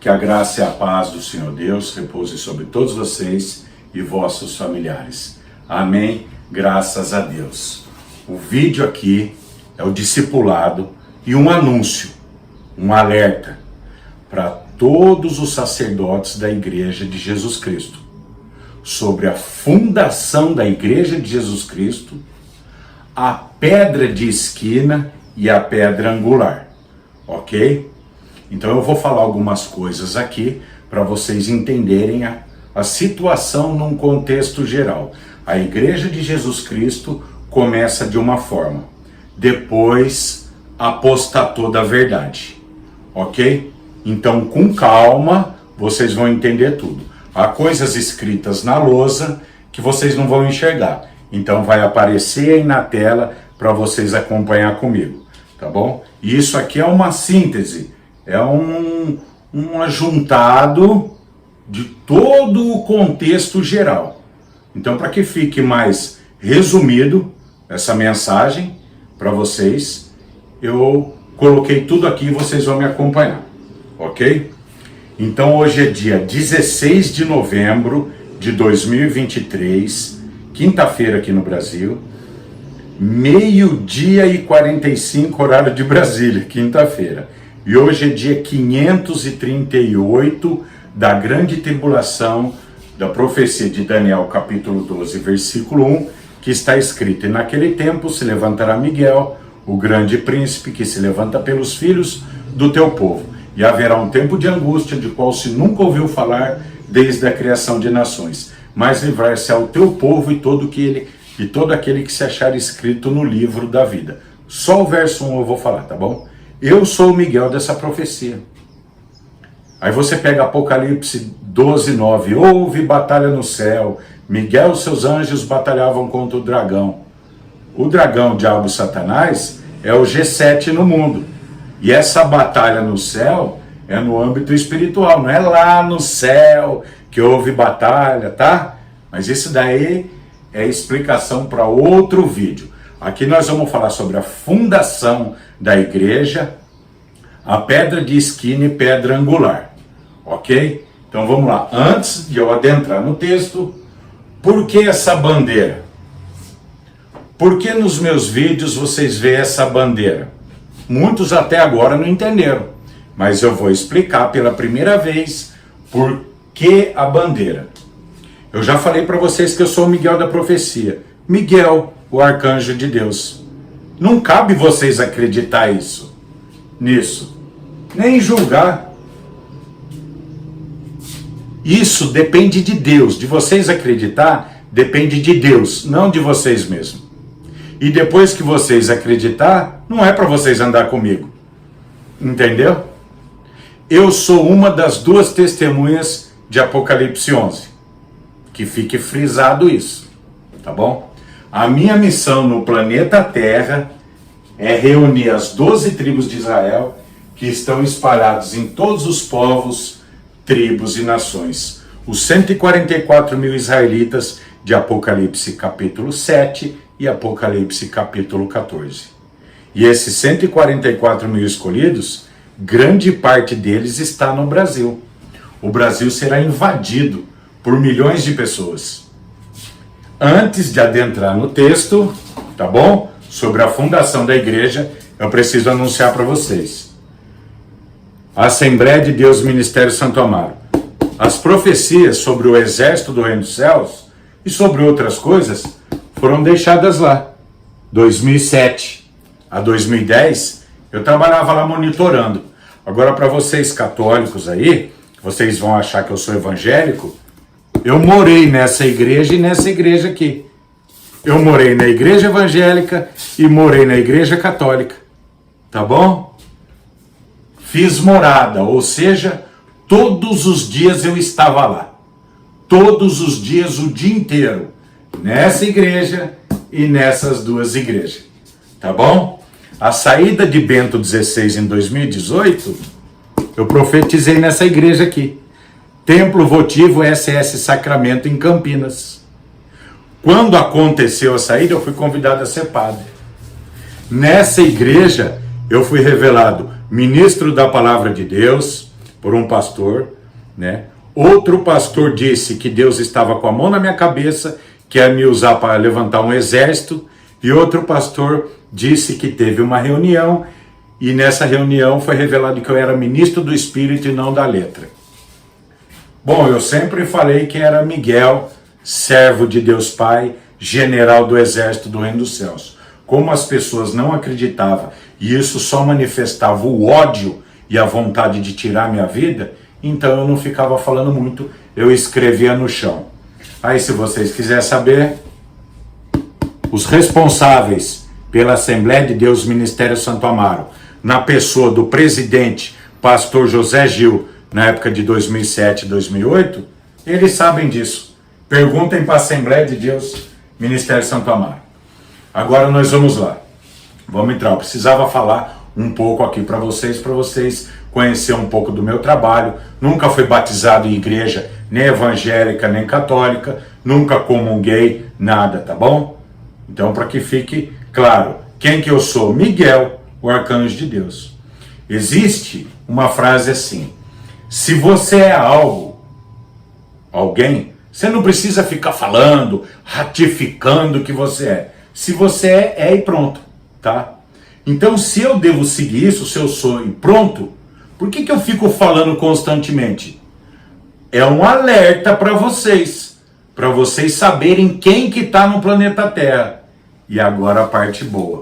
Que a graça e a paz do Senhor Deus repouse sobre todos vocês e vossos familiares. Amém? Graças a Deus. O vídeo aqui é o discipulado e um anúncio, um alerta para todos os sacerdotes da Igreja de Jesus Cristo sobre a fundação da Igreja de Jesus Cristo, a pedra de esquina e a pedra angular, ok? Então eu vou falar algumas coisas aqui para vocês entenderem a situação num contexto geral. A Igreja de Jesus Cristo começa de uma forma, depois apostatou da verdade, ok? Então com calma vocês vão entender tudo. Há coisas escritas na lousa que vocês não vão enxergar, então vai aparecer aí na tela para vocês acompanhar comigo, tá bom? E isso aqui é uma síntese, é um ajuntado de todo o contexto geral. Então, para que fique mais resumido essa mensagem para vocês, eu coloquei tudo aqui e vocês vão me acompanhar, ok? Então, hoje é dia 16 de novembro de 2023, quinta-feira aqui no Brasil, meio-dia e 45, horário de Brasília, quinta-feira. E hoje é dia 538 da grande tribulação da profecia de Daniel, capítulo 12, versículo 1, que está escrito: "E naquele tempo se levantará Miguel, o grande príncipe, que se levanta pelos filhos do teu povo. E haverá um tempo de angústia, de qual se nunca ouviu falar desde a criação de nações. Mas livrar-se ao teu povo e todo aquele que se achar escrito no livro da vida." Só o verso 1 eu vou falar, tá bom? Eu sou o Miguel dessa profecia. Aí você pega Apocalipse 12, 9. "Houve batalha no céu. Miguel e seus anjos batalhavam contra o dragão." O dragão, o diabo, Satanás, é o G7 no mundo. E essa batalha no céu é no âmbito espiritual. Não é lá no céu que houve batalha, tá? Mas isso daí é explicação para outro vídeo. Aqui nós vamos falar sobre a fundação da igreja, a pedra de esquina e pedra angular, ok? Então vamos lá. Antes de eu adentrar no texto, por que essa bandeira? Por que nos meus vídeos vocês veem essa bandeira? Muitos até agora não entenderam, mas eu vou explicar pela primeira vez por que a bandeira. Eu já falei para vocês que eu sou o Miguel da profecia. Miguel, o arcanjo de Deus. Não cabe vocês acreditar nisso, nem julgar. Isso depende de Deus. De vocês acreditar, depende de Deus, não de vocês mesmos. E depois que vocês acreditar, não é para vocês andar comigo. Entendeu? Eu sou uma das duas testemunhas de Apocalipse 11. Que fique frisado isso, tá bom? A minha missão no planeta Terra é reunir as 12 tribos de Israel que estão espalhados em todos os povos, tribos e nações. Os 144 mil israelitas de Apocalipse capítulo 7 e Apocalipse capítulo 14. E esses 144 mil escolhidos, grande parte deles está no Brasil. O Brasil será invadido por milhões de pessoas. Antes de adentrar no texto, tá bom? Sobre a fundação da igreja, eu preciso anunciar para vocês. Assembleia de Deus Ministério Santo Amaro. As profecias sobre o exército do reino dos céus e sobre outras coisas foram deixadas lá. 2007 a 2010, eu trabalhava lá monitorando. Agora, para vocês católicos aí, vocês vão achar que eu sou evangélico, eu morei nessa igreja e nessa igreja aqui. Eu morei na igreja evangélica e morei na igreja católica. Tá bom? Fiz morada, ou seja, todos os dias eu estava lá. Todos os dias, o dia inteiro. Nessa igreja e nessas duas igrejas. Tá bom? A saída de Bento XVI em 2018, eu profetizei nessa igreja aqui. Templo Votivo SS Sacramento em Campinas. Quando aconteceu a saída, eu fui convidado a ser padre. Nessa igreja, eu fui revelado ministro da Palavra de Deus, por um pastor, né? Outro pastor disse que Deus estava com a mão na minha cabeça, que ia me usar para levantar um exército, e outro pastor disse que teve uma reunião, e nessa reunião foi revelado que eu era ministro do Espírito e não da letra. Bom, eu sempre falei que era Miguel, servo de Deus Pai, general do exército do Reino dos Céus. Como as pessoas não acreditavam, e isso só manifestava o ódio e a vontade de tirar minha vida, então eu não ficava falando muito, eu escrevia no chão. Aí, se vocês quiserem saber, os responsáveis pela Assembleia de Deus Ministério Santo Amaro, na pessoa do presidente, pastor José Gil, na época de 2007 e 2008, eles sabem disso. Perguntem para a Assembleia de Deus Ministério Santo Amaro. Agora nós vamos lá. Vamos entrar. Eu precisava falar um pouco aqui para vocês conhecer um pouco do meu trabalho. Nunca fui batizado em igreja, nem evangélica, nem católica. Nunca comunguei, nada, tá bom? Então, para que fique claro, quem que eu sou? Miguel, o arcanjo de Deus. Existe uma frase assim: se você é alguém, você não precisa ficar falando, ratificando que você é. Se você é e pronto, tá? Então, se eu devo seguir isso, se eu sou e pronto, por que eu fico falando constantemente? É um alerta para vocês saberem quem que está no planeta Terra. E agora a parte boa.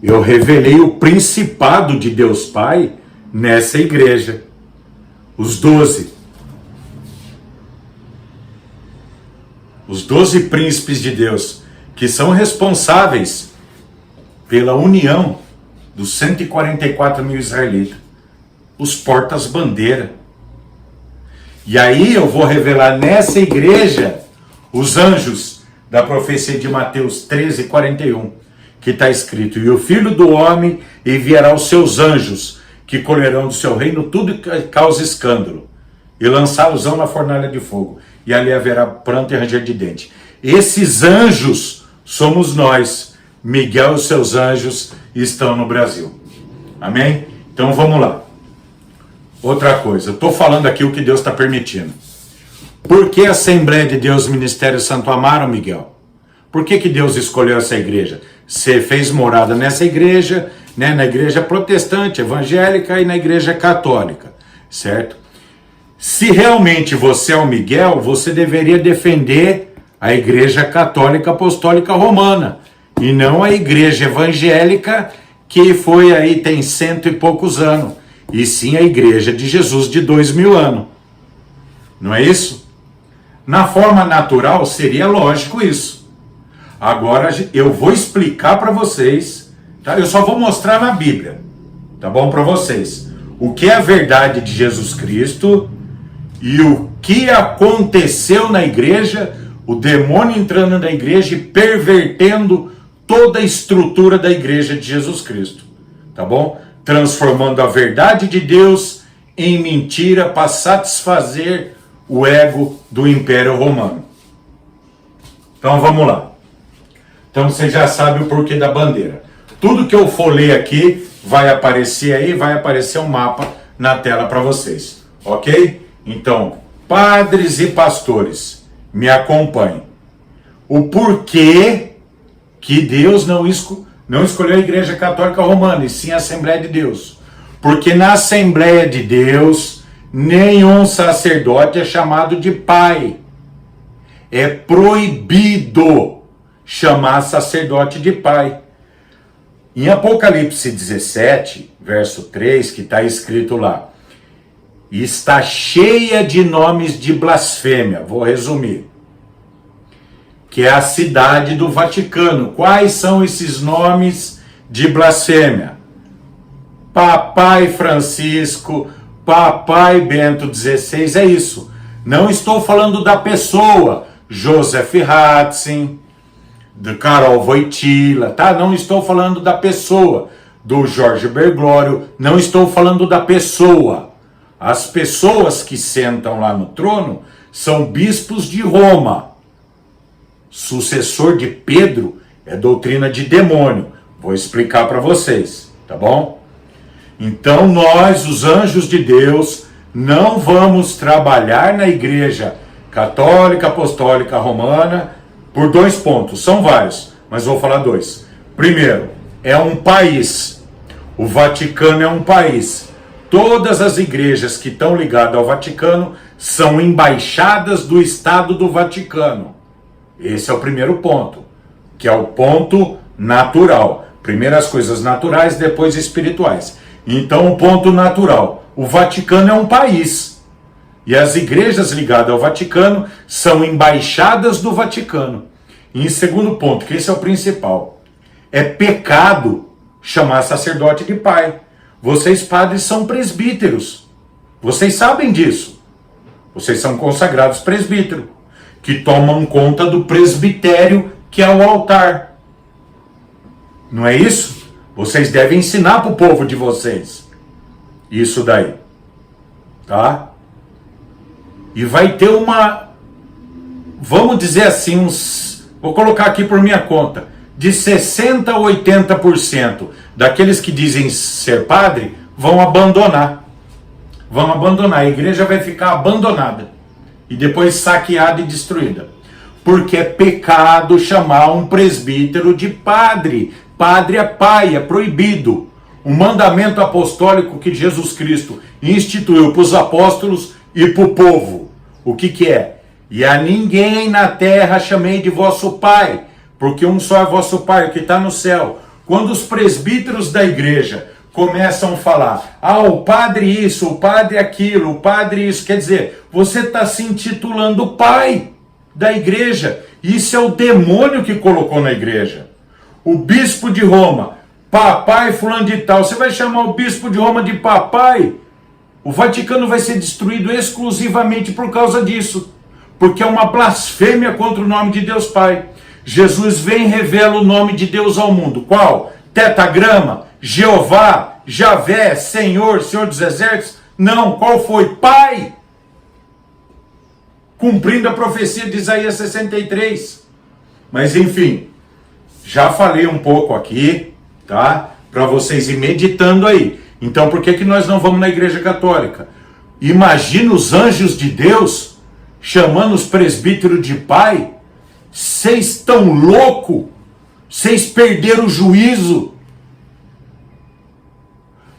Eu revelei o principado de Deus Pai nessa igreja. Os 12 príncipes de Deus, que são responsáveis pela união dos 144 mil israelitas, os portas-bandeira. E aí eu vou revelar nessa igreja os anjos da profecia de Mateus 13, 41, que está escrito: e o Filho do Homem enviará os seus anjos, que colherão do seu reino tudo que causa escândalo, e lançá-los-ão na fornalha de fogo, e ali haverá pranto e ranger de dente. Esses anjos somos nós. Miguel e os seus anjos estão no Brasil. Amém? Então vamos lá. Outra coisa, eu estou falando aqui o que Deus está permitindo. Por que a Assembleia de Deus Ministério Santo Amaro, Miguel? Por que Deus escolheu essa igreja? Você fez morada nessa igreja, né, na igreja protestante, evangélica e na igreja católica, certo? Se realmente você é o Miguel, você deveria defender a igreja católica apostólica romana, e não a igreja evangélica que foi aí, tem 100 e poucos anos, e sim a igreja de Jesus de 2000 anos. Não é isso? Na forma natural seria lógico isso. Agora eu vou explicar para vocês, tá? Eu só vou mostrar na Bíblia, tá bom, para vocês, o que é a verdade de Jesus Cristo e o que aconteceu na igreja, o demônio entrando na igreja e pervertendo toda a estrutura da igreja de Jesus Cristo, tá bom? Transformando a verdade de Deus em mentira para satisfazer o ego do Império Romano. Então vamos lá. Então você já sabe o porquê da bandeira. Tudo que eu for ler aqui vai aparecer aí, vai aparecer um mapa na tela para vocês, ok? Então, padres e pastores, me acompanhem. O porquê que Deus não escolheu a Igreja Católica Romana, e sim a Assembleia de Deus. Porque na Assembleia de Deus, nenhum sacerdote é chamado de pai. É proibido chamar sacerdote de pai. Em Apocalipse 17, verso 3, que está escrito lá: está cheia de nomes de blasfêmia. Vou resumir. Que é a cidade do Vaticano. Quais são esses nomes de blasfêmia? Papai Francisco, Papai Bento XVI, é isso. Não estou falando da pessoa, Joseph Ratzinger, do Karol Wojtyla, tá? Não estou falando da pessoa, do Jorge Bergoglio, não estou falando da pessoa. As pessoas que sentam lá no trono são bispos de Roma. Sucessor de Pedro é doutrina de demônio. Vou explicar para vocês, tá bom? Então nós, os anjos de Deus, não vamos trabalhar na igreja católica, apostólica, romana, por 2 pontos. São vários, mas vou falar 2. Primeiro, é um país. O Vaticano é um país. Todas as igrejas que estão ligadas ao Vaticano são embaixadas do Estado do Vaticano. Esse é o primeiro ponto, que é o ponto natural. Primeiro as coisas naturais, depois espirituais. Então o ponto natural. O Vaticano é um país. E as igrejas ligadas ao Vaticano são embaixadas do Vaticano. E em segundo ponto, que esse é o principal, é pecado chamar sacerdote de pai. Vocês padres são presbíteros. Vocês sabem disso. Vocês são consagrados presbíteros, que tomam conta do presbitério, que é o altar. Não é isso? Vocês devem ensinar para o povo de vocês isso daí. Tá? E vai ter vamos dizer assim, vou colocar aqui por minha conta, de 60% a 80% daqueles que dizem ser padre vão abandonar. Vão abandonar. A igreja vai ficar abandonada. E depois saqueada e destruída. Porque é pecado chamar um presbítero de padre. Padre é pai, é proibido. O mandamento apostólico que Jesus Cristo instituiu para os apóstolos e para o povo. O que é? E a ninguém na terra chamei de vosso pai, porque um só é vosso pai, que está no céu. Quando os presbíteros da igreja começam a falar, o padre isso, o padre aquilo, o padre isso, quer dizer, você está se intitulando pai da igreja. Isso é o demônio que colocou na igreja. O bispo de Roma, papai fulano de tal, você vai chamar o bispo de Roma de papai? O Vaticano vai ser destruído exclusivamente por causa disso, porque é uma blasfêmia contra o nome de Deus Pai. Jesus vem e revela o nome de Deus ao mundo. Qual? Tetagrama? Jeová? Javé? Senhor? Senhor dos Exércitos? Não. Qual foi? Pai! Cumprindo a profecia de Isaías 63. Mas enfim, já falei um pouco aqui, tá? Para vocês ir meditando aí. Então por que nós não vamos na igreja católica? Imagina os anjos de Deus chamando os presbíteros de pai. Vocês estão loucos? Vocês perderam o juízo?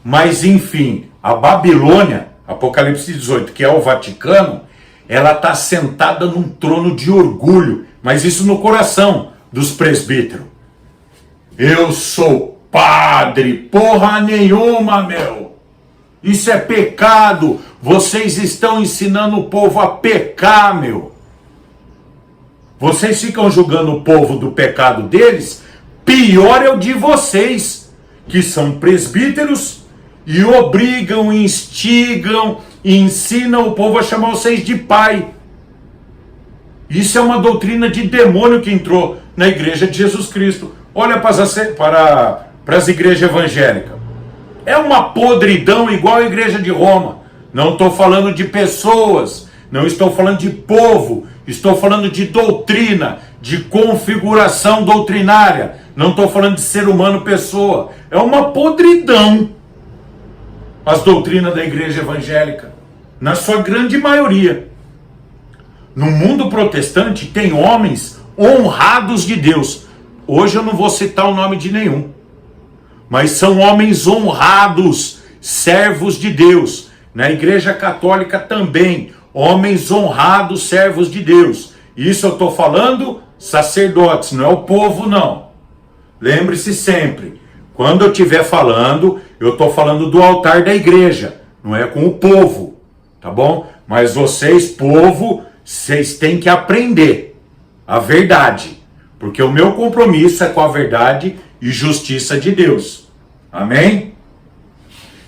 Mas enfim, a Babilônia, Apocalipse 18, que é o Vaticano, ela está sentada num trono de orgulho, mas isso no coração dos presbíteros. Eu sou padre, porra nenhuma, meu. Isso é pecado. Vocês estão ensinando o povo a pecar, meu. Vocês ficam julgando o povo do pecado deles, pior é o de vocês, que são presbíteros e obrigam, instigam e ensinam o povo a chamar vocês de pai. Isso é uma doutrina de demônio que entrou na igreja de Jesus Cristo. Olha para as igrejas evangélicas. É uma podridão igual a igreja de Roma. Não estou falando de pessoas, não estou falando de povo, estou falando de doutrina, de configuração doutrinária. Não estou falando de ser humano, pessoa. É uma podridão as doutrinas da igreja evangélica, na sua grande maioria. No mundo protestante tem homens honrados de Deus. Hoje eu não vou citar o nome de nenhum, mas são homens honrados, servos de Deus. Na igreja católica também, homens honrados, servos de Deus. Isso eu estou falando sacerdotes, não é o povo não. Lembre-se sempre, quando eu estiver falando, eu estou falando do altar da igreja, não é com o povo, tá bom? Mas vocês, povo, vocês têm que aprender a verdade, porque o meu compromisso é com a verdade e justiça de Deus. Amém?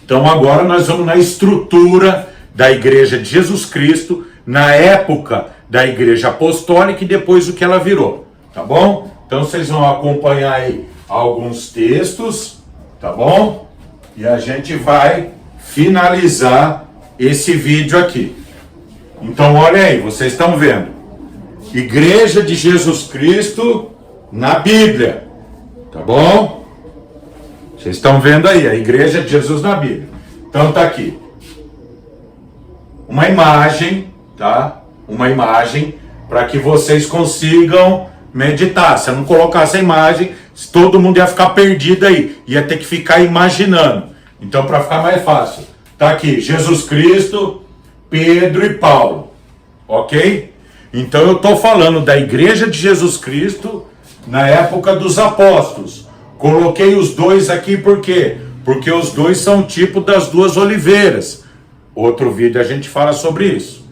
Então agora nós vamos na estrutura da igreja de Jesus Cristo, na época da igreja apostólica e depois o que ela virou, tá bom? Então vocês vão acompanhar aí alguns textos, tá bom? E a gente vai finalizar esse vídeo aqui. Então olha aí, vocês estão vendo. Igreja de Jesus Cristo na Bíblia, tá bom? Vocês estão vendo aí, a igreja de Jesus na Bíblia. Então tá aqui. Uma imagem, tá? Uma imagem para que vocês consigam meditar. Se eu não colocasse a imagem, todo mundo ia ficar perdido aí. Ia ter que ficar imaginando. Então, para ficar mais fácil, tá aqui Jesus Cristo, Pedro e Paulo. Ok? Então eu estou falando da igreja de Jesus Cristo na época dos apóstolos. Coloquei os dois aqui por quê? Porque os dois são tipo das duas oliveiras. Outro vídeo a gente fala sobre isso.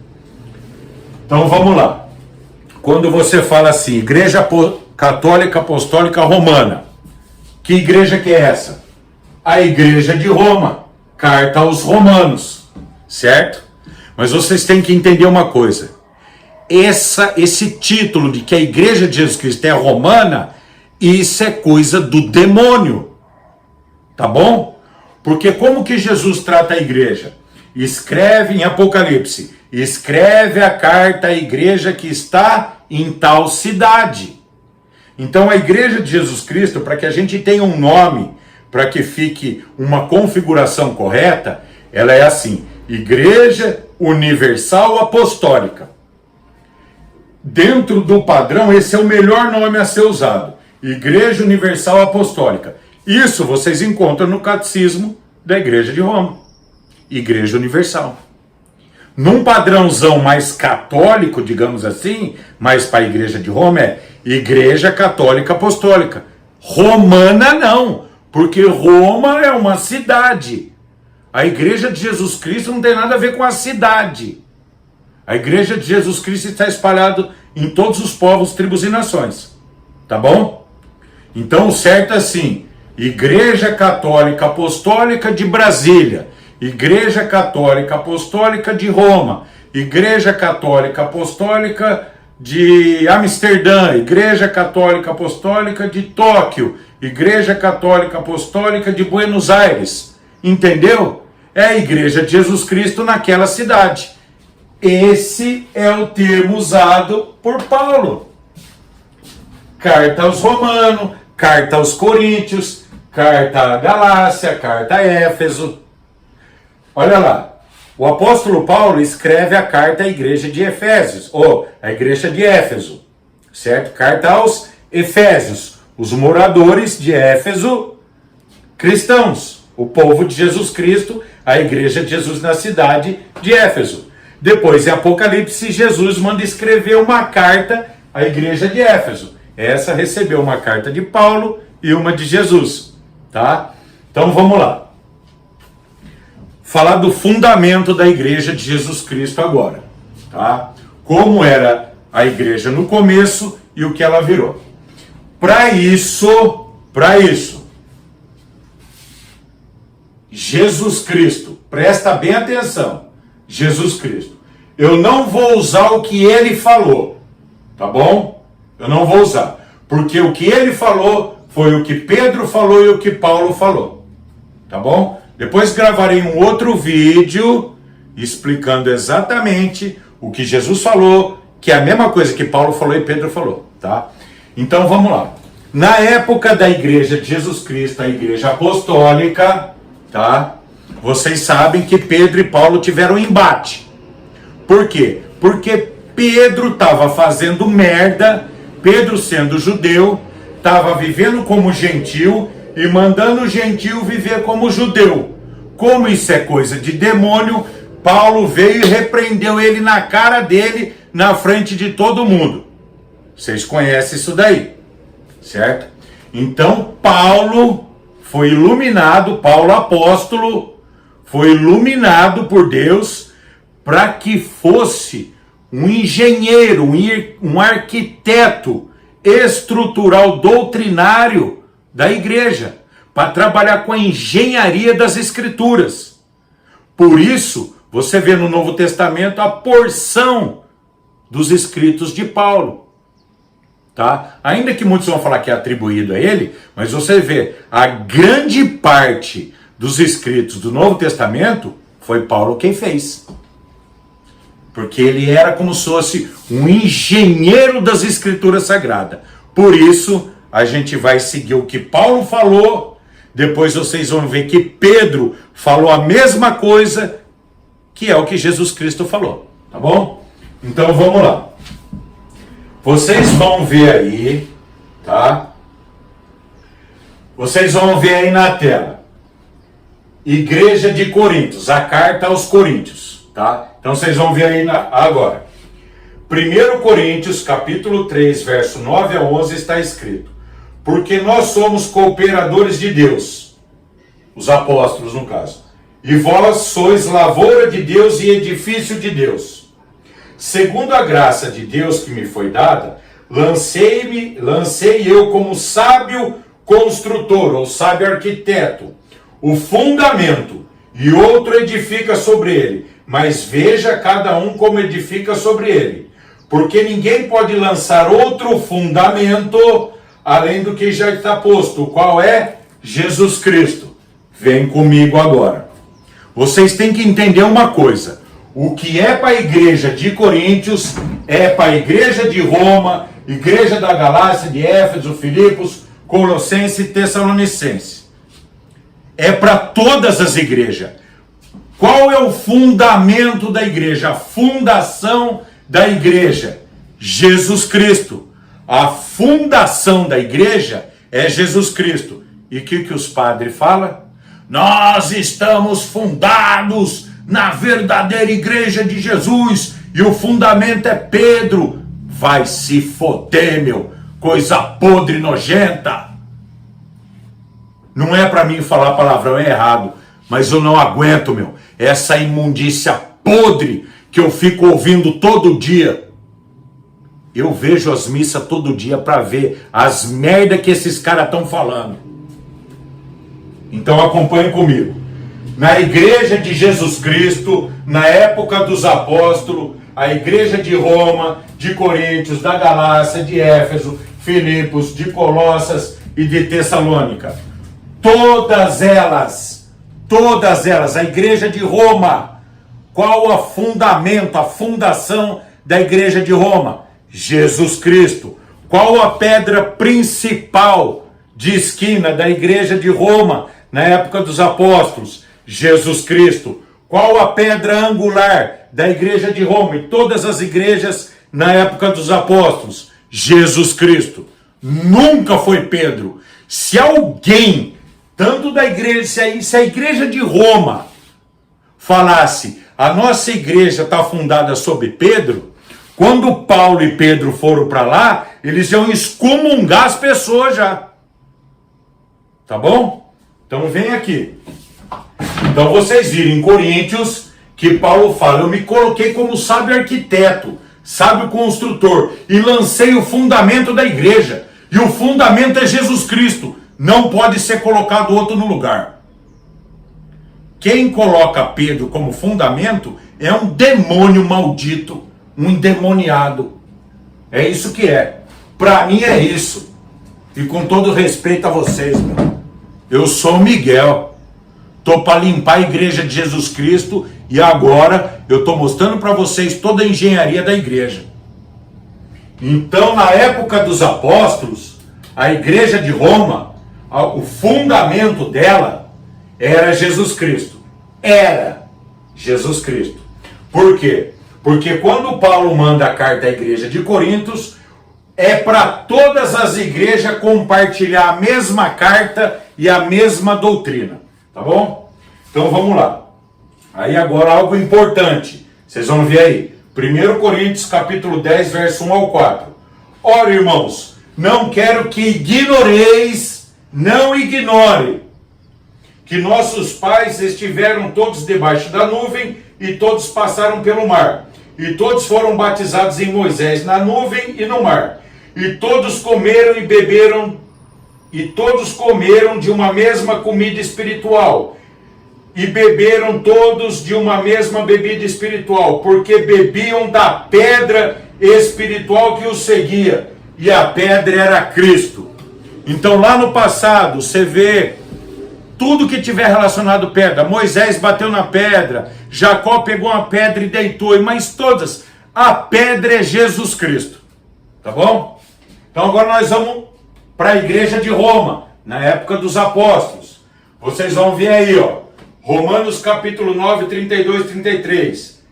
Então vamos lá. Quando você fala assim, Igreja Católica Apostólica Romana, que igreja que é essa? A Igreja de Roma, carta aos Romanos, certo? Mas vocês têm que entender uma coisa. Esse título de que a Igreja de Jesus Cristo é romana, isso é coisa do demônio, tá bom? Porque como que Jesus trata a igreja? Escreve em Apocalipse, escreve a carta à igreja que está em tal cidade. Então a igreja de Jesus Cristo, para que a gente tenha um nome, para que fique uma configuração correta, ela é assim, Igreja Universal Apostólica. Dentro do padrão, esse é o melhor nome a ser usado. Igreja Universal Apostólica. Isso vocês encontram no Catecismo da Igreja de Roma. Igreja Universal. Num padrãozão mais católico, digamos assim, mais para a Igreja de Roma é Igreja Católica Apostólica. Romana não, porque Roma é uma cidade. A Igreja de Jesus Cristo não tem nada a ver com a cidade. A Igreja de Jesus Cristo está espalhada em todos os povos, tribos e nações. Tá bom? Então o certo é assim, Igreja Católica Apostólica de Brasília, Igreja Católica Apostólica de Roma, Igreja Católica Apostólica de Amsterdã, Igreja Católica Apostólica de Tóquio, Igreja Católica Apostólica de Buenos Aires. Entendeu? É a Igreja de Jesus Cristo naquela cidade. Esse é o termo usado por Paulo. Carta aos Romanos, carta aos Coríntios, carta à Galácia, carta a Éfeso. Olha lá, o apóstolo Paulo escreve a carta à igreja de Efésios, ou a igreja de Éfeso, certo? Carta aos Efésios, os moradores de Éfeso, cristãos, o povo de Jesus Cristo, a igreja de Jesus na cidade de Éfeso. Depois, em Apocalipse, Jesus manda escrever uma carta à igreja de Éfeso. Essa recebeu uma carta de Paulo e uma de Jesus, tá? Então vamos lá. Falar do fundamento da igreja de Jesus Cristo agora, tá? Como era a igreja no começo e o que ela virou. Para isso, Jesus Cristo, presta bem atenção, Jesus Cristo. Eu não vou usar o que ele falou, tá bom? Eu não vou usar, porque o que ele falou foi o que Pedro falou e o que Paulo falou, tá bom? Depois gravarei um outro vídeo explicando exatamente o que Jesus falou, que é a mesma coisa que Paulo falou e Pedro falou, tá? Então vamos lá. Na época da igreja de Jesus Cristo, a igreja apostólica, tá? Vocês sabem que Pedro e Paulo tiveram um embate. Por quê? Porque Pedro estava fazendo merda, Pedro sendo judeu, estava vivendo como gentil e mandando o gentil viver como judeu. Como isso é coisa de demônio, Paulo veio e repreendeu ele na cara dele, na frente de todo mundo. Vocês conhecem isso daí, certo? Então Paulo foi iluminado, Paulo apóstolo, foi iluminado por Deus para que fosse um engenheiro, um arquiteto estrutural, doutrinário da igreja, para trabalhar com a engenharia das escrituras. Por isso, você vê no Novo Testamento a porção dos escritos de Paulo. Tá? Ainda que muitos vão falar que é atribuído a ele, mas você vê, a grande parte dos escritos do Novo Testamento foi Paulo quem fez. Porque ele era como se fosse um engenheiro das escrituras sagradas. Por isso, a gente vai seguir o que Paulo falou, depois vocês vão ver que Pedro falou a mesma coisa, que é o que Jesus Cristo falou, tá bom? Então vamos lá. Vocês vão ver aí, tá? Vocês vão ver aí na tela. Igreja de Coríntios, a carta aos Coríntios, tá? Então vocês vão ver aí agora. 1 Coríntios, capítulo 3, verso 9 a 11, está escrito: porque nós somos cooperadores de Deus, os apóstolos no caso, e vós sois lavoura de Deus e edifício de Deus. Segundo a graça de Deus que me foi dada, lancei eu como sábio construtor, ou sábio arquiteto, o fundamento, e outro edifica sobre ele, mas veja cada um como edifica sobre ele. Porque ninguém pode lançar outro fundamento além do que já está posto, qual é? Jesus Cristo. Vem comigo agora. Vocês têm que entender uma coisa. O que é para a igreja de Coríntios é para a igreja de Roma, igreja da Galácia, de Éfeso, Filipos, Colossense e Tessalonicense. É para todas as igrejas. Qual é o fundamento da igreja? A fundação da igreja? Jesus Cristo. A fundação da igreja é Jesus Cristo. E o que os padres falam? Nós estamos fundados na verdadeira igreja de Jesus e o fundamento é Pedro. Vai se foder, meu. Coisa podre, nojenta. Não é para mim falar palavrão, é errado. Mas eu não aguento, meu. Essa imundícia podre que eu fico ouvindo todo dia. Eu vejo as missas todo dia para ver as merda que esses caras estão falando. Então acompanhe comigo. Na igreja de Jesus Cristo, na época dos apóstolos, a igreja de Roma, de Coríntios, da Galácia, de Éfeso, Filipos, de Colossas e de Tessalônica. Todas elas, a igreja de Roma, qual o fundamento, a fundação da igreja de Roma? Jesus Cristo. Qual a pedra principal de esquina da igreja de Roma na época dos apóstolos? Jesus Cristo. Qual a pedra angular da igreja de Roma e todas as igrejas na época dos apóstolos? Jesus Cristo. Nunca foi Pedro. Se alguém, tanto da igreja, se a igreja de Roma falasse, a nossa igreja está fundada sobre Pedro, quando Paulo e Pedro foram para lá, eles iam excomungar as pessoas já. Tá bom? Então vem aqui. Então vocês viram em Coríntios que Paulo fala, eu me coloquei como sábio arquiteto, sábio construtor, e lancei o fundamento da igreja. E o fundamento é Jesus Cristo. Não pode ser colocado outro no lugar. Quem coloca Pedro como fundamento é um demônio maldito, um endemoniado. É isso que é. Para mim é isso. E com todo respeito a vocês, meu, eu sou Miguel. Tô para limpar a igreja de Jesus Cristo e agora eu tô mostrando para vocês toda a engenharia da igreja. Então, na época dos apóstolos, a igreja de Roma, o fundamento dela era Jesus Cristo. Era Jesus Cristo. Por quê? Porque quando Paulo manda a carta à igreja de Coríntios, é para todas as igrejas compartilhar a mesma carta e a mesma doutrina. Tá bom? Então vamos lá. Aí agora algo importante. Vocês vão ver aí. 1 Coríntios capítulo 10, verso 1 ao 4. Ora, irmãos, não quero que ignoreis, não ignore, que nossos pais estiveram todos debaixo da nuvem e todos passaram pelo mar. E todos foram batizados em Moisés na nuvem e no mar. E todos comeram e beberam, e todos comeram de uma mesma comida espiritual. E beberam todos de uma mesma bebida espiritual, porque bebiam da pedra espiritual que os seguia. E a pedra era Cristo. Então lá no passado, você vê tudo que tiver relacionado à pedra. Moisés bateu na pedra, Jacó pegou uma pedra e deitou, mas todas, a pedra é Jesus Cristo. Tá bom? Então agora nós vamos para a igreja de Roma, na época dos apóstolos. Vocês vão ver aí, ó. Romanos capítulo 9, 32, 33.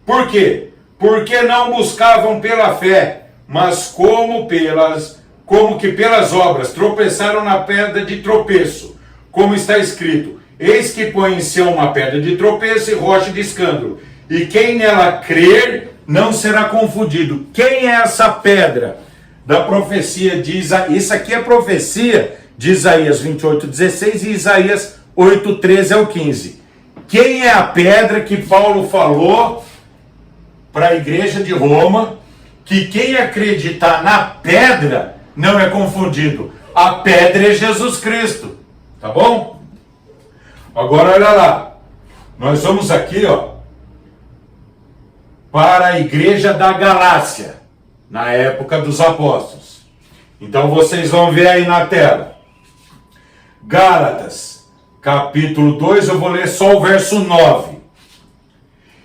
Por quê? Porque não buscavam pela fé, mas como que pelas obras tropeçaram na pedra de tropeço, como está escrito: eis que põe em Sião uma pedra de tropeço e rocha de escândalo, e quem nela crer não será confundido. Quem é essa pedra da profecia de Isaías? Isso aqui é profecia de Isaías 28:16 e Isaías 8:13 ao 15. Quem é a pedra que Paulo falou para a igreja de Roma? Que quem acreditar na pedra não é confundido. A pedra é Jesus Cristo. Tá bom? Agora olha lá. Nós vamos aqui, ó, para a igreja da Galácia, na época dos apóstolos. Então vocês vão ver aí na tela. Gálatas, capítulo 2, eu vou ler só o verso 9.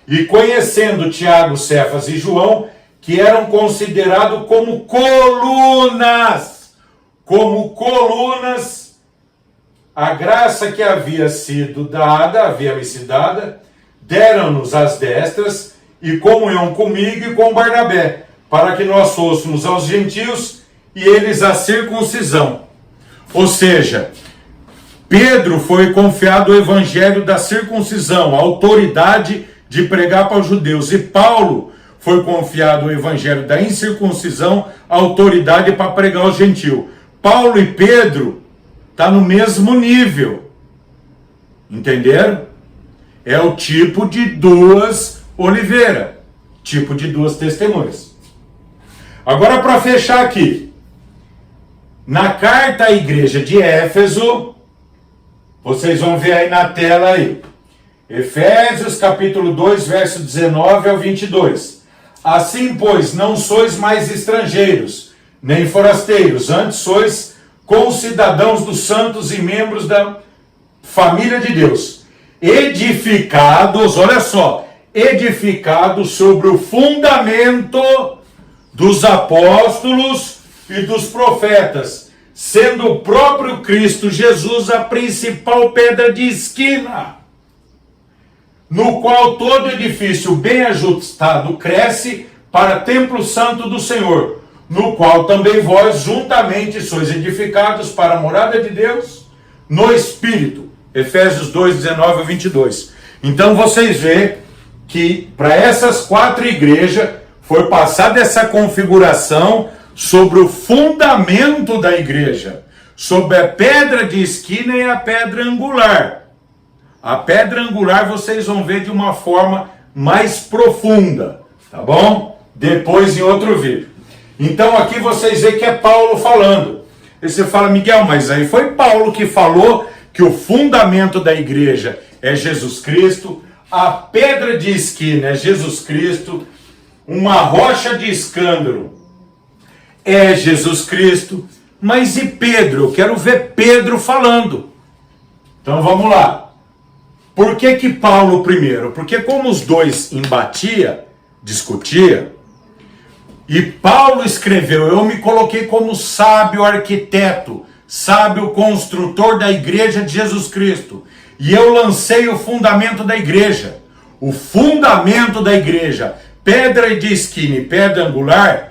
E conhecendo Tiago, Cefas e João, que eram considerados como colunas, a graça que havia me sido dada, deram-nos as destras e comunhão comigo e com Barnabé, para que nós fôssemos aos gentios e eles a circuncisão. Ou seja, Pedro foi confiado o evangelho da circuncisão, a autoridade de pregar para os judeus, e Paulo foi confiado o evangelho da incircuncisão, a autoridade para pregar aos gentios. Paulo e Pedro estão no mesmo nível. Entenderam? É o tipo de duas oliveiras, tipo de duas testemunhas. Agora, para fechar aqui, na carta à igreja de Éfeso, vocês vão ver aí na tela aí, Efésios capítulo 2, verso 19 ao 22. Assim, pois, não sois mais estrangeiros, nem forasteiros, antes sois concidadãos dos santos e membros da família de Deus, edificados, olha só, edificados sobre o fundamento dos apóstolos e dos profetas, sendo o próprio Cristo Jesus a principal pedra de esquina, no qual todo edifício bem ajustado cresce para templo santo do Senhor, no qual também vós juntamente sois edificados para a morada de Deus no Espírito. Efésios 2, 19 a 22. Então vocês veem que para essas quatro igrejas foi passada essa configuração sobre o fundamento da igreja, sobre a pedra de esquina e a pedra angular. A pedra angular vocês vão ver de uma forma mais profunda, tá bom? Depois em outro vídeo. Então aqui vocês veem que é Paulo falando. E você fala, Miguel, mas aí foi Paulo que falou que o fundamento da igreja é Jesus Cristo, a pedra de esquina é Jesus Cristo, uma rocha de escândalo é Jesus Cristo. Mas e Pedro? Eu quero ver Pedro falando. Então vamos lá. Por que Paulo primeiro? Porque como os dois discutia, e Paulo escreveu, eu me coloquei como sábio arquiteto, sábio construtor da igreja de Jesus Cristo, e eu lancei o fundamento da igreja. O fundamento da igreja, pedra de esquina e pedra angular,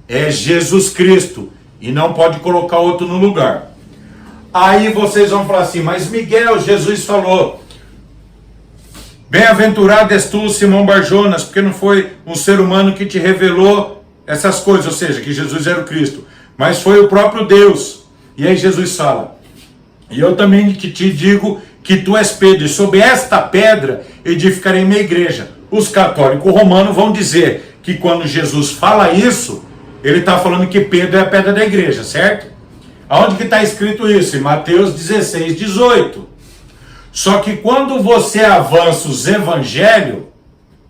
é Jesus Cristo, e não pode colocar outro no lugar. Aí vocês vão falar assim, mas Miguel, Jesus falou, bem-aventurado és tu, Simão Barjonas, porque não foi um ser humano que te revelou essas coisas, ou seja, que Jesus era o Cristo, mas foi o próprio Deus. E aí Jesus fala, e eu também te digo que tu és Pedro, e sobre esta pedra edificarei minha igreja. Os católicos romanos vão dizer que quando Jesus fala isso, ele está falando que Pedro é a pedra da igreja, certo? Aonde que está escrito isso? Em Mateus 16, 18. Só que quando você avança os evangelhos,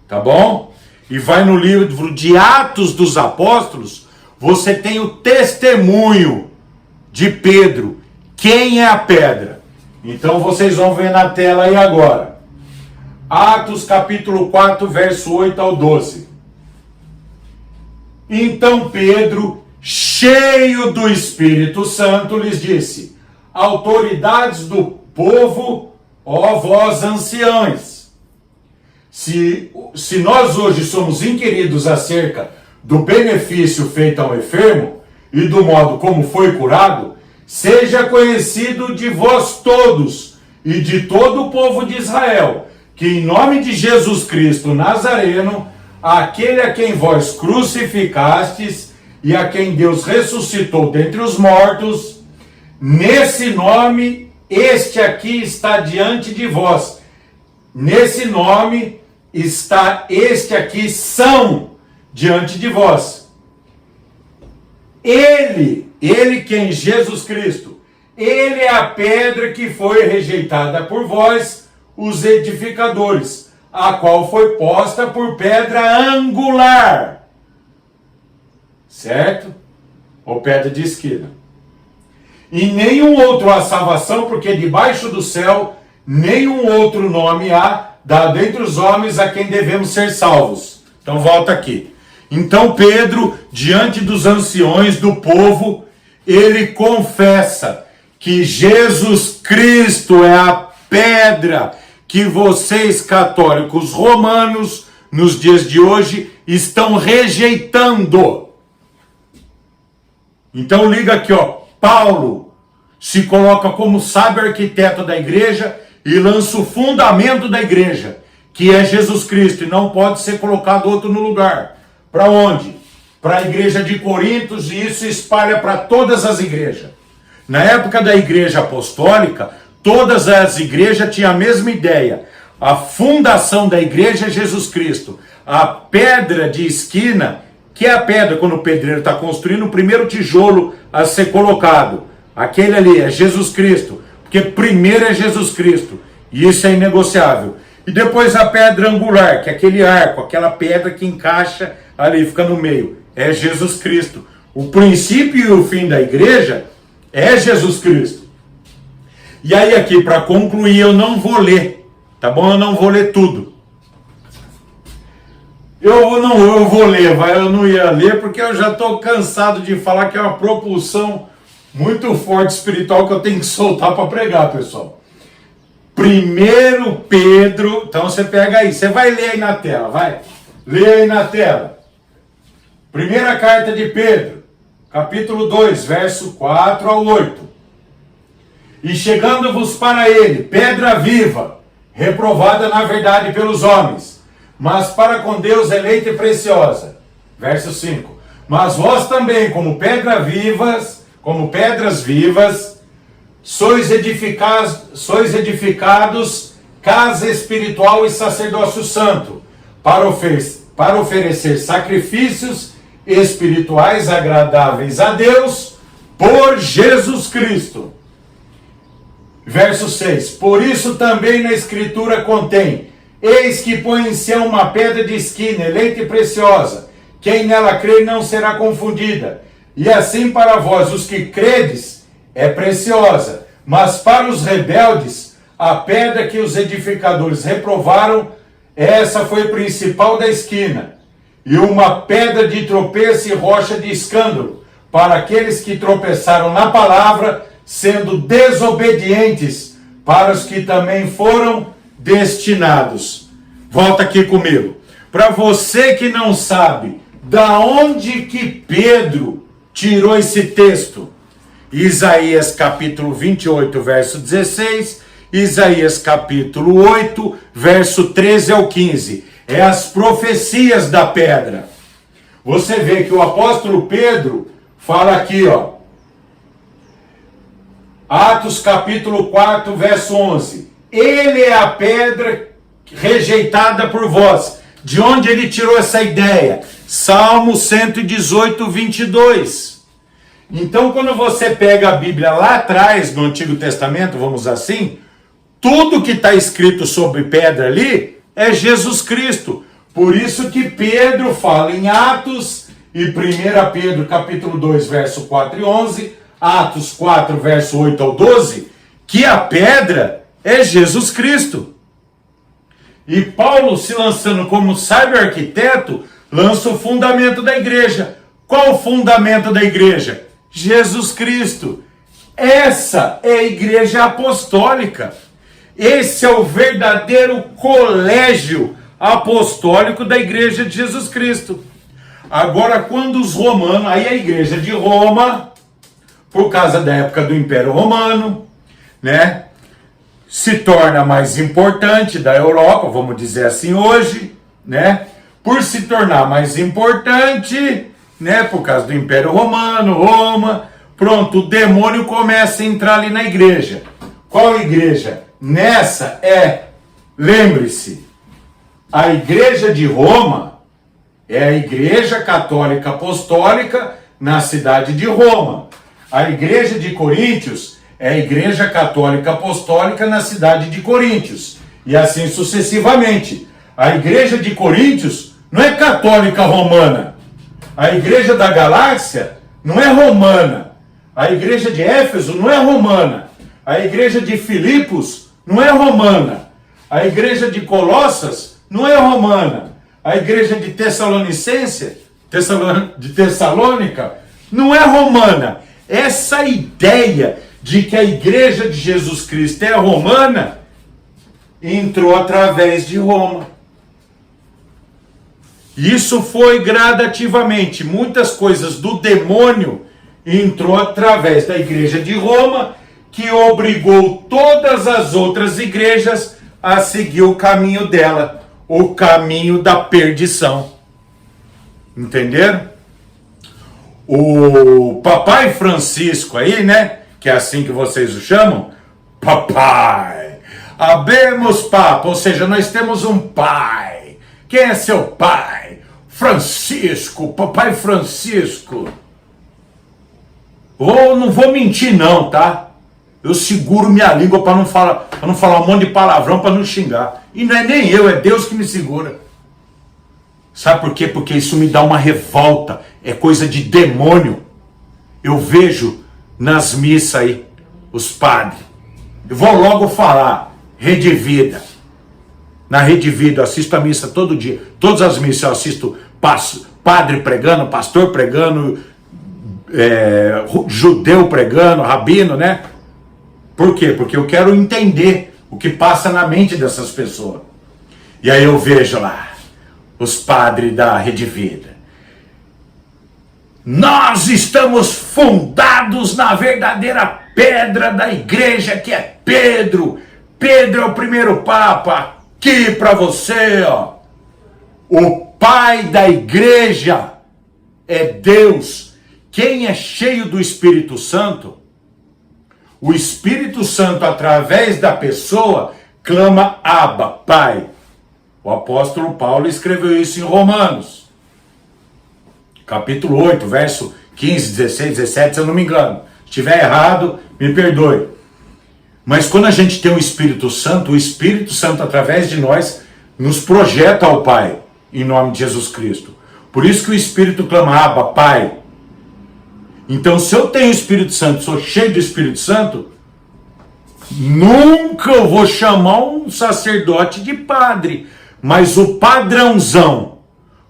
tá bom? E vai no livro de Atos dos Apóstolos, você tem o testemunho de Pedro. Quem é a pedra? Então vocês vão ver na tela aí agora. Atos capítulo 4, verso 8 ao 12. Então Pedro, cheio do Espírito Santo, lhes disse, autoridades do povo, ó vós anciãos. Se nós hoje somos inquiridos acerca do benefício feito ao enfermo e do modo como foi curado, seja conhecido de vós todos e de todo o povo de Israel, que em nome de Jesus Cristo Nazareno, aquele a quem vós crucificastes e a quem Deus ressuscitou dentre os mortos, nesse nome, este aqui está diante de vós. Nesse nome está este aqui, são diante de vós. Ele quem? Jesus Cristo. Ele é a pedra que foi rejeitada por vós, os edificadores, a qual foi posta por pedra angular. Certo? Ou pedra de esquina. E nenhum outro há salvação, porque debaixo do céu nenhum outro nome há dado entre os homens a quem devemos ser salvos. Então volta aqui. Então Pedro, diante dos anciões do povo, ele confessa que Jesus Cristo é a pedra que vocês católicos romanos, nos dias de hoje, estão rejeitando. Então liga aqui, ó. Paulo se coloca como sábio arquiteto da igreja e lança o fundamento da igreja, que é Jesus Cristo, e não pode ser colocado outro no lugar. Para onde? Para a igreja de Corintos, e isso espalha para todas as igrejas. Na época da igreja apostólica, todas as igrejas tinham a mesma ideia. A fundação da igreja é Jesus Cristo. A pedra de esquina, que é a pedra quando o pedreiro está construindo o primeiro tijolo a ser colocado. Aquele ali é Jesus Cristo, porque primeiro é Jesus Cristo, e isso é inegociável. E depois a pedra angular, que é aquele arco, aquela pedra que encaixa ali, fica no meio, é Jesus Cristo. O princípio e o fim da igreja é Jesus Cristo. E aí aqui, para concluir, eu não vou ler, tá bom? Eu não vou ler tudo. Eu vou ler, eu não ia ler porque eu já estou cansado de falar que é uma propulsão muito forte espiritual que eu tenho que soltar para pregar, pessoal. 1 Pedro, então você pega aí, você vai ler aí na tela, vai. Lê aí na tela. Primeira carta de Pedro, capítulo 2, verso 4 ao 8. E chegando-vos para ele, pedra viva, reprovada na verdade pelos homens, mas para com Deus eleita e preciosa. Verso 5. Mas vós também, como pedras vivas, sois edificados casa espiritual e sacerdócio santo, para oferecer sacrifícios espirituais agradáveis a Deus por Jesus Cristo. Verso 6. Por isso também na Escritura contém: eis que põe em Sião uma pedra de esquina, eleita e preciosa. Quem nela crer não será confundida. E assim para vós, os que credes, é preciosa. Mas para os rebeldes, a pedra que os edificadores reprovaram, essa foi principal da esquina. E uma pedra de tropeço e rocha de escândalo, para aqueles que tropeçaram na palavra, sendo desobedientes, para os que também foram destinados. Volta aqui comigo. Para você que não sabe da onde que Pedro tirou esse texto, Isaías capítulo 28, verso 16, Isaías capítulo 8, verso 13 ao 15. É as profecias da pedra. Você vê que o apóstolo Pedro fala aqui, ó. Atos capítulo 4, verso 11. Ele é a pedra rejeitada por vós. De onde ele tirou essa ideia? Salmo 118, 22. Então, quando você pega a Bíblia lá atrás, no Antigo Testamento, vamos assim, tudo que está escrito sobre pedra ali é Jesus Cristo. Por isso que Pedro fala em Atos e 1 Pedro capítulo 2, verso 4 e 11, Atos 4, verso 8 ao 12, que a pedra é Jesus Cristo. E Paulo, se lançando como sábio arquiteto, lança o fundamento da igreja. Qual o fundamento da igreja? Jesus Cristo. Essa é a igreja apostólica. Esse é o verdadeiro colégio apostólico da igreja de Jesus Cristo. Agora, quando os romanos, aí a igreja de Roma, por causa da época do Império Romano, né, se torna mais importante da Europa, vamos dizer assim hoje, né, por se tornar mais importante, né, por causa do Império Romano, Roma, pronto, o demônio começa a entrar ali na igreja. Qual igreja? Nessa lembre-se, a igreja de Roma é a igreja católica apostólica na cidade de Roma. A igreja de Coríntios é a igreja católica apostólica na cidade de Coríntios. E assim sucessivamente. A igreja de Coríntios não é católica romana. A igreja da Galáxia não é romana. A igreja de Éfeso não é romana. A igreja de Filipos não é romana. A igreja de Colossas não é romana. A igreja de Tessalônica não é romana. Essa ideia de que a igreja de Jesus Cristo é romana entrou através de Roma. Isso foi gradativamente. Muitas coisas do demônio entrou através da igreja de Roma, que obrigou todas as outras igrejas a seguir o caminho dela, o caminho da perdição. Entenderam? O Papai Francisco aí, né? Que é assim que vocês o chamam. Papai. Habemos Papa, ou seja, nós temos um pai. Quem é seu pai? Francisco, Papai Francisco. Não vou mentir não, tá? Eu seguro minha língua para não falar um monte de palavrão, para não xingar. E não é nem eu, é Deus que me segura. Sabe por quê? Porque isso me dá uma revolta. É coisa de demônio. Eu vejo nas missas aí, os padres. Eu vou logo falar, Rede Vida. Na Rede Vida eu assisto a missa todo dia. Todas as missas eu assisto padre pregando, pastor pregando, judeu pregando, rabino, né? Por quê? Porque eu quero entender o que passa na mente dessas pessoas. E aí eu vejo lá, os padres da Rede Vida. Nós estamos fundados na verdadeira pedra da igreja, que é Pedro. Pedro é o primeiro papa. Aqui para você, ó. O pai da igreja é Deus. Quem é cheio do Espírito Santo, o Espírito Santo, através da pessoa, clama Abba, Pai. O apóstolo Paulo escreveu isso em Romanos, capítulo 8, verso 15, 16, 17, se eu não me engano. Se estiver errado, me perdoe. Mas quando a gente tem o Espírito Santo através de nós, nos projeta ao Pai, em nome de Jesus Cristo. Por isso que o Espírito clama Abba, Pai. Então, se eu tenho o Espírito Santo, sou cheio do Espírito Santo, nunca eu vou chamar um sacerdote de padre, mas o padrãozão,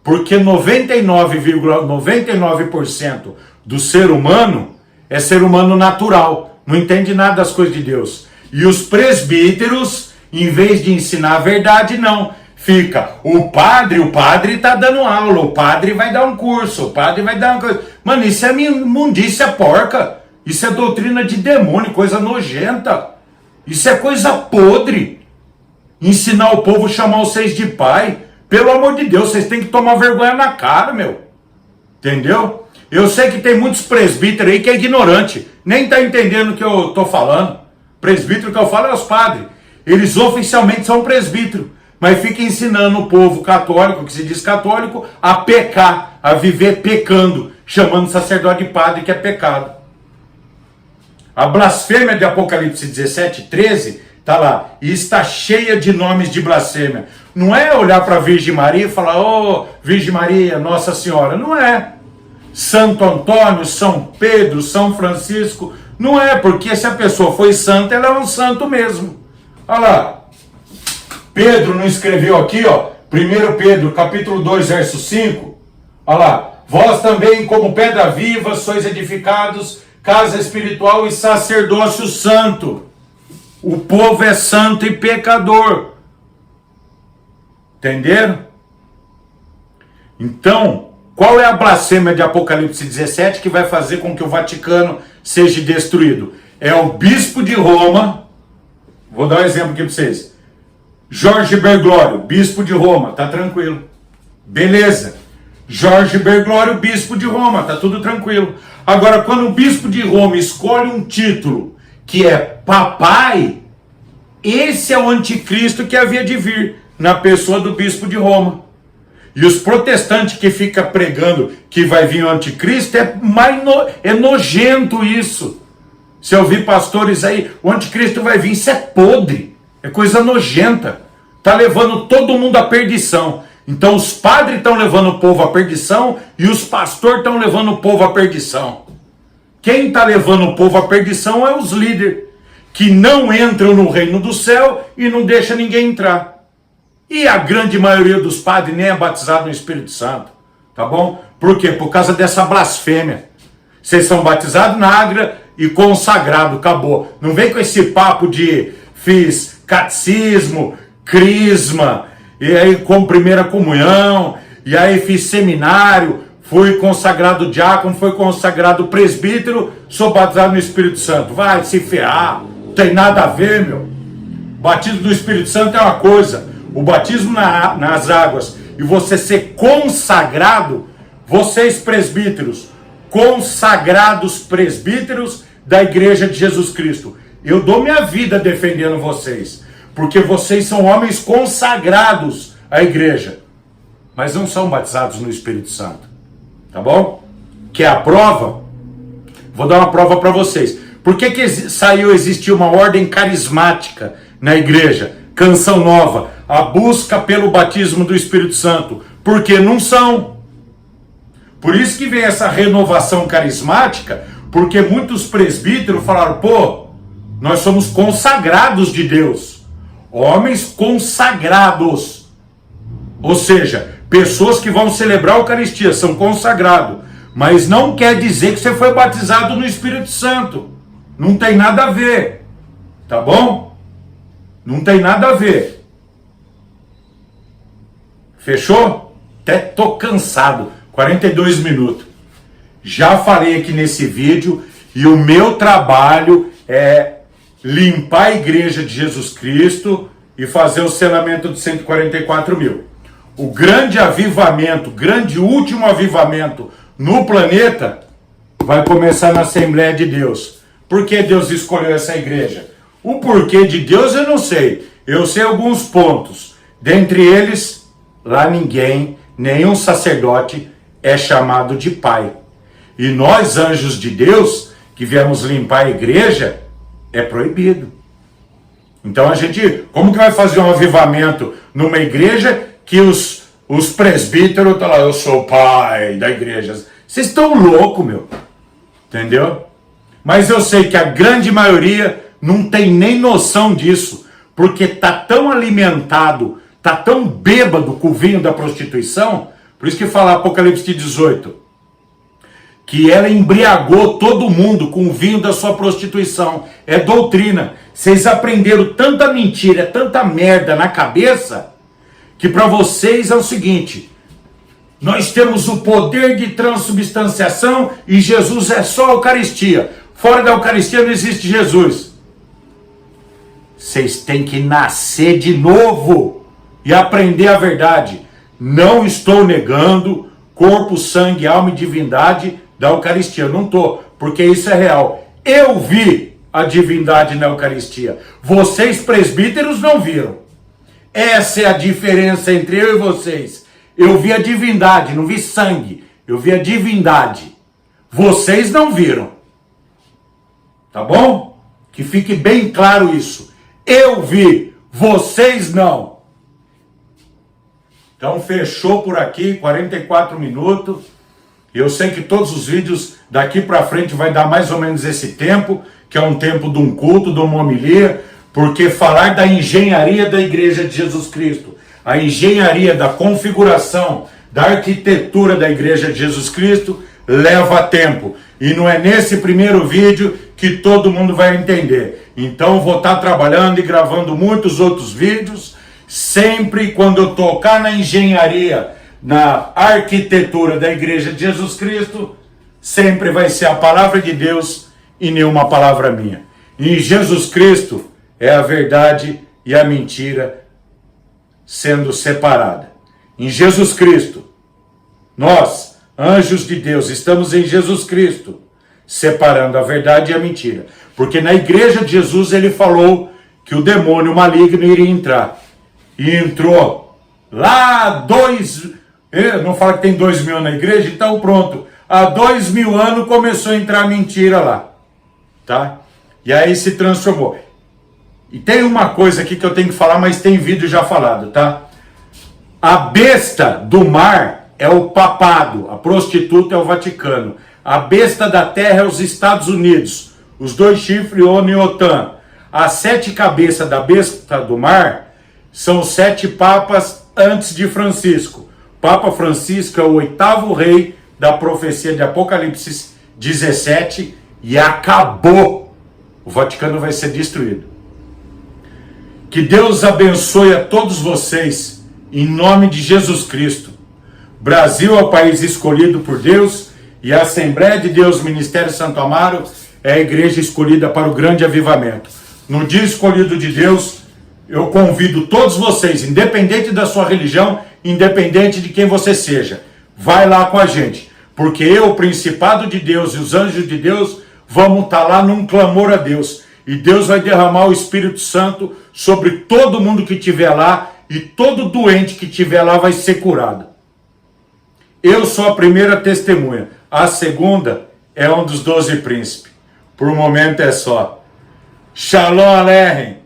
porque 99,99% do ser humano é ser humano natural, não entende nada das coisas de Deus. E os presbíteros, em vez de ensinar a verdade, não. Fica, o padre está dando aula, o padre vai dar um curso, o padre vai dar uma coisa. Mano, isso é imundícia porca. Isso é doutrina de demônio, coisa nojenta. Isso é coisa podre. Ensinar o povo a chamar vocês de pai. Pelo amor de Deus, vocês têm que tomar vergonha na cara, meu. Entendeu? Eu sei que tem muitos presbíteros aí que é ignorante. Nem tá entendendo o que eu tô falando. Presbítero que eu falo é os padres. Eles oficialmente são presbíteros. Mas fica ensinando o povo católico, que se diz católico, a pecar, a viver pecando, chamando sacerdote de padre, que é pecado. A blasfêmia de Apocalipse 17, 13, está lá, e está cheia de nomes de blasfêmia. Não é olhar para a Virgem Maria e falar, ô Virgem Maria, Nossa Senhora, não é. Santo Antônio, São Pedro, São Francisco, não é, porque se a pessoa foi santa, ela é um santo mesmo. Olha lá. Pedro não escreveu aqui, ó, 1 Pedro, capítulo 2, verso 5, olha lá, vós também, como pedra viva, sois edificados, casa espiritual e sacerdócio santo. O povo é santo e pecador. Entenderam? Então, qual é a blasfêmia de Apocalipse 17 que vai fazer com que o Vaticano seja destruído? É o bispo de Roma, vou dar um exemplo aqui para vocês. Jorge Bergoglio, bispo de Roma, tá tranquilo. Beleza. Jorge Bergoglio, bispo de Roma, tá tudo tranquilo. Agora, quando o bispo de Roma escolhe um título que é papai, esse é o anticristo que havia de vir na pessoa do bispo de Roma. E os protestantes que ficam pregando que vai vir o anticristo, é nojento isso. Se eu ouvir pastores aí, o anticristo vai vir, isso é podre, é coisa nojenta. Está levando todo mundo à perdição. Então os padres estão levando o povo à perdição e os pastores estão levando o povo à perdição. Quem está levando o povo à perdição é os líderes, que não entram no reino do céu e não deixam ninguém entrar. E a grande maioria dos padres nem é batizado no Espírito Santo, tá bom? Por quê? Por causa dessa blasfêmia. Vocês são batizados na água e consagrado, acabou. Não vem com esse papo de fiz catecismo, crisma, e aí com primeira comunhão, e aí fiz seminário, fui consagrado diácono, fui consagrado presbítero, sou batizado no Espírito Santo. Vai se ferrar, não tem nada a ver, meu. O batismo do Espírito Santo é uma coisa. O batismo nas águas e você ser consagrado, vocês presbíteros, consagrados presbíteros da Igreja de Jesus Cristo. Eu dou minha vida defendendo vocês, porque vocês são homens consagrados à igreja, mas não são batizados no Espírito Santo, tá bom? Que é a prova, vou dar uma prova para vocês. Por que existiu uma ordem carismática na igreja? Canção nova, a busca pelo batismo do Espírito Santo, porque não são. Por isso que vem essa renovação carismática, porque muitos presbíteros falaram, pô, nós somos consagrados de Deus, homens consagrados, ou seja, pessoas que vão celebrar a Eucaristia, são consagrados, mas não quer dizer que você foi batizado no Espírito Santo, não tem nada a ver, tá bom? Não tem nada a ver. Fechou? Até tô cansado. 42 minutos. Já falei aqui nesse vídeo e o meu trabalho é limpar a igreja de Jesus Cristo e fazer o selamento de 144 mil. O grande avivamento, grande último avivamento no planeta vai começar na Assembleia de Deus. Por que Deus escolheu essa igreja? O porquê de Deus eu não sei. Eu sei alguns pontos. Dentre eles, lá ninguém, nenhum sacerdote é chamado de pai. E nós, anjos de Deus, que viemos limpar a igreja, é proibido. Então a gente, como que vai fazer um avivamento numa igreja que os presbíteros estão lá, eu sou o pai da igreja. Vocês estão loucos, meu. Entendeu? Mas eu sei que a grande maioria não tem nem noção disso, porque está tão alimentado, está tão bêbado com o vinho da prostituição, por isso que fala Apocalipse 18, que ela embriagou todo mundo com o vinho da sua prostituição. É doutrina. Vocês aprenderam tanta mentira, tanta merda na cabeça, que para vocês é o seguinte, nós temos o poder de transubstanciação e Jesus é só a Eucaristia. Fora da Eucaristia não existe Jesus. Vocês têm que nascer de novo e aprender a verdade. Não estou negando corpo, sangue, alma e divindade da Eucaristia. Eu não estou, porque isso é real. Eu vi a divindade na Eucaristia. Vocês presbíteros não viram. Essa é a diferença entre eu e vocês. Eu vi a divindade, não vi sangue. Eu vi a divindade. Vocês não viram. Tá bom? Que fique bem claro isso. Eu vi, vocês não. Então fechou por aqui, 44 minutos. Eu sei que todos os vídeos daqui para frente vai dar mais ou menos esse tempo, que é um tempo de um culto, de uma homilia, porque falar da engenharia da Igreja de Jesus Cristo, a engenharia da configuração, da arquitetura da Igreja de Jesus Cristo, leva tempo. E não é nesse primeiro vídeo que todo mundo vai entender. Então vou estar trabalhando e gravando muitos outros vídeos. Sempre quando eu tocar na engenharia, na arquitetura da Igreja de Jesus Cristo, sempre vai ser a palavra de Deus e nenhuma palavra minha. E em Jesus Cristo é a verdade e a mentira sendo separada. Em Jesus Cristo, nós, anjos de Deus, estamos em Jesus Cristo, separando a verdade e a mentira. Porque na Igreja de Jesus ele falou que o demônio maligno iria entrar. E entrou lá não fala que tem 2000 na igreja, então pronto. Há 2000 anos começou a entrar mentira lá. Tá? E aí se transformou. E tem uma coisa aqui que eu tenho que falar, mas tem vídeo já falado, tá? A besta do mar é o papado, a prostituta é o Vaticano. A besta da terra é os Estados Unidos, os 2 chifres, ONU e OTAN. As 7 cabeças da besta do mar são 7 papas antes de Francisco. Papa Francisco é o 8º rei da profecia de Apocalipse 17 e acabou. O Vaticano vai ser destruído. Que Deus abençoe a todos vocês, em nome de Jesus Cristo. Brasil é o país escolhido por Deus e a Assembleia de Deus, Ministério Santo Amaro, é a igreja escolhida para o grande avivamento. No dia escolhido de Deus, eu convido todos vocês, independente da sua religião, independente de quem você seja, vai lá com a gente, porque eu, o Principado de Deus e os anjos de Deus, vamos estar lá num clamor a Deus, e Deus vai derramar o Espírito Santo sobre todo mundo que estiver lá, e todo doente que estiver lá vai ser curado. Eu sou a primeira testemunha, a segunda é um dos 12 príncipes. Por um momento é só. Shalom Aleichem.